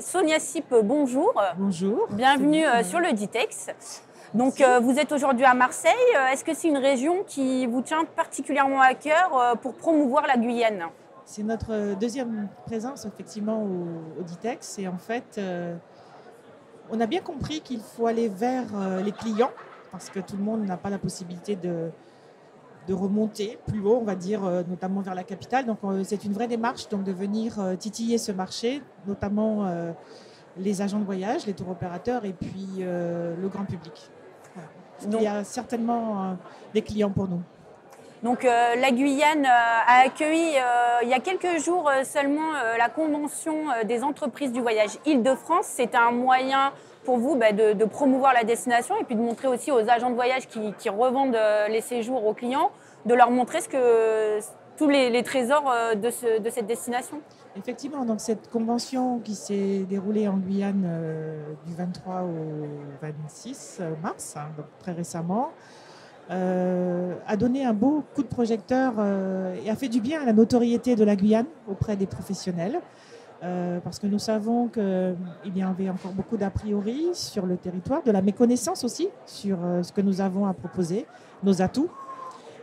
Sonia Sip, bonjour. Bonjour. Bienvenue sur le Ditex. Donc vous êtes aujourd'hui à Marseille. Est-ce que c'est une région qui vous tient particulièrement à cœur pour promouvoir la Guyane? C'est notre deuxième présence effectivement au Ditex. Et en fait, on a bien compris qu'il faut aller vers les clients parce que tout le monde n'a pas la possibilité de remonter plus haut, on va dire, notamment vers la capitale. Donc c'est une vraie démarche donc, de venir titiller ce marché, notamment les agents de voyage, les tours opérateurs et puis le grand public. Voilà. Donc, il y a certainement des clients pour nous. Donc la Guyane a accueilli il y a quelques jours seulement la convention des entreprises du voyage Île-de-France. C'est un moyen pour vous de promouvoir la destination et puis de montrer aussi aux agents de voyage qui revendent les séjours aux clients, de leur montrer tous les trésors de cette destination. Effectivement, donc cette convention qui s'est déroulée en Guyane du 23 au 26 mars, donc très récemment, a donné un beau coup de projecteur et a fait du bien à la notoriété de la Guyane auprès des professionnels. Parce que nous savons qu'il y avait encore beaucoup d'a priori sur le territoire, de la méconnaissance aussi sur ce que nous avons à proposer, nos atouts.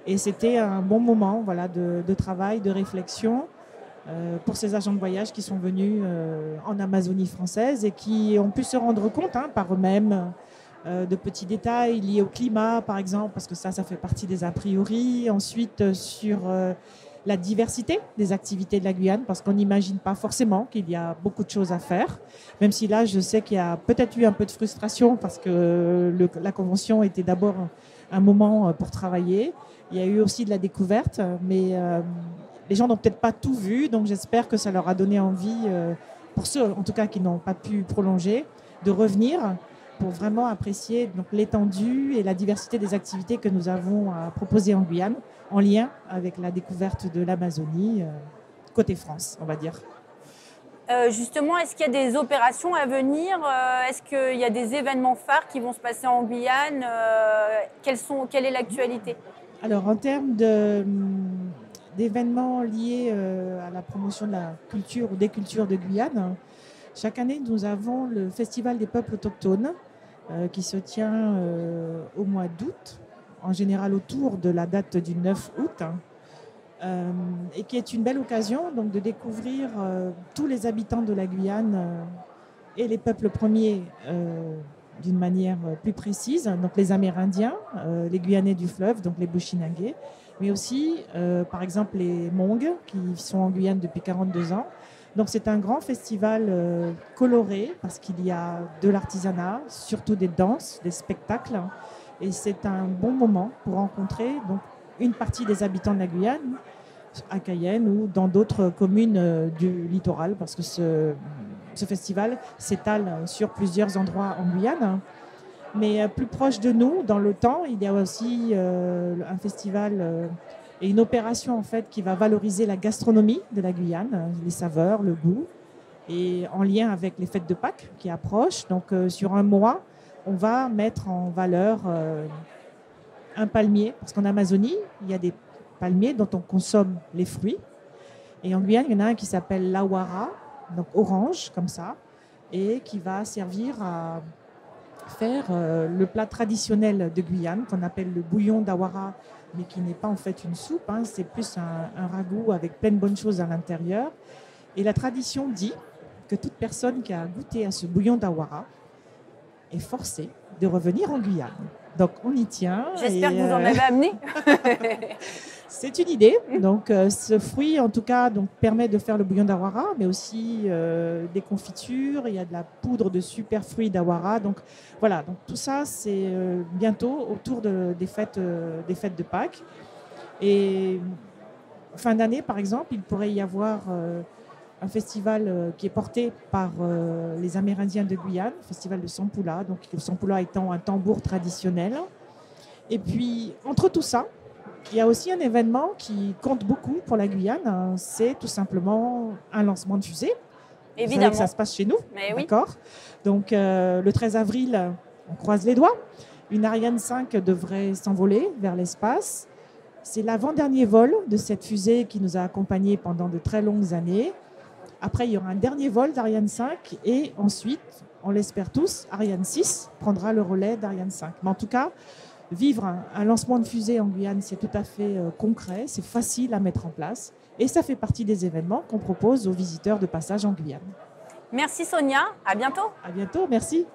Et c'était un bon moment voilà, de travail, de réflexion pour ces agents de voyage qui sont venus en Amazonie française et qui ont pu se rendre compte par eux-mêmes de petits détails liés au climat, par exemple, parce que ça fait partie des a priori. Ensuite, sur la diversité des activités de la Guyane, parce qu'on n'imagine pas forcément qu'il y a beaucoup de choses à faire, même si là, je sais qu'il y a peut-être eu un peu de frustration, parce que la convention était d'abord un moment pour travailler. Il y a eu aussi de la découverte, mais les gens n'ont peut-être pas tout vu, donc j'espère que ça leur a donné envie, pour ceux en tout cas qui n'ont pas pu prolonger, de revenir pour vraiment apprécier donc, l'étendue et la diversité des activités que nous avons à proposer en Guyane, en lien avec la découverte de l'Amazonie, côté France, on va dire. Justement, est-ce qu'il y a des opérations à venir? Est-ce qu'il y a des événements phares qui vont se passer en Guyane? Quelle est l'actualité? Alors, en termes d'événements liés à la promotion de la culture ou des cultures de Guyane, chaque année, nous avons le Festival des peuples autochtones qui se tient au mois d'août, en général autour de la date du 9 août, et qui est une belle occasion donc, de découvrir tous les habitants de la Guyane et les peuples premiers d'une manière plus précise, donc les Amérindiens, les Guyanais du fleuve, donc les Bushinangés, mais aussi, par exemple, les Hmongs qui sont en Guyane depuis 42 ans. Donc c'est un grand festival coloré parce qu'il y a de l'artisanat, surtout des danses, des spectacles. Et c'est un bon moment pour rencontrer donc, une partie des habitants de la Guyane, à Cayenne ou dans d'autres communes du littoral, parce que ce festival s'étale sur plusieurs endroits en Guyane. Mais plus proche de nous, dans le temps, il y a aussi un festival et une opération en fait qui va valoriser la gastronomie de la Guyane, les saveurs, le goût, et en lien avec les fêtes de Pâques qui approchent. Donc sur un mois, on va mettre en valeur un palmier, parce qu'en Amazonie, il y a des palmiers dont on consomme les fruits. Et en Guyane, il y en a un qui s'appelle l'awara, donc orange comme ça, et qui va servir à faire le plat traditionnel de Guyane qu'on appelle le bouillon d'awara, mais qui n'est pas en fait une soupe, c'est plus un ragoût avec plein de bonnes choses à l'intérieur. Et la tradition dit que toute personne qui a goûté à ce bouillon d'awara est forcée de revenir en Guyane. Donc on y tient. J'espère que vous en avez amené. C'est une idée. Donc ce fruit, en tout cas, donc, permet de faire le bouillon d'awara, mais aussi des confitures. Il y a de la poudre de super fruits d'awara. Donc voilà. Donc tout ça, c'est bientôt autour des fêtes de Pâques. Et fin d'année, par exemple, il pourrait y avoir un festival qui est porté par les Amérindiens de Guyane, le festival de Sampula. Donc le Sampula étant un tambour traditionnel. Et puis entre tout ça, il y a aussi un événement qui compte beaucoup pour la Guyane, c'est tout simplement un lancement de fusée. Évidemment. Vous savez que ça se passe chez nous, mais oui. D'accord. Donc le 13 avril, on croise les doigts, une Ariane 5 devrait s'envoler vers l'espace. C'est l'avant-dernier vol de cette fusée qui nous a accompagnés pendant de très longues années. Après, il y aura un dernier vol d'Ariane 5 et ensuite, on l'espère tous, Ariane 6 prendra le relais d'Ariane 5. Mais en tout cas, vivre un lancement de fusée en Guyane, c'est tout à fait concret, c'est facile à mettre en place et ça fait partie des événements qu'on propose aux visiteurs de passage en Guyane. Merci Sonia, à bientôt. À bientôt, merci.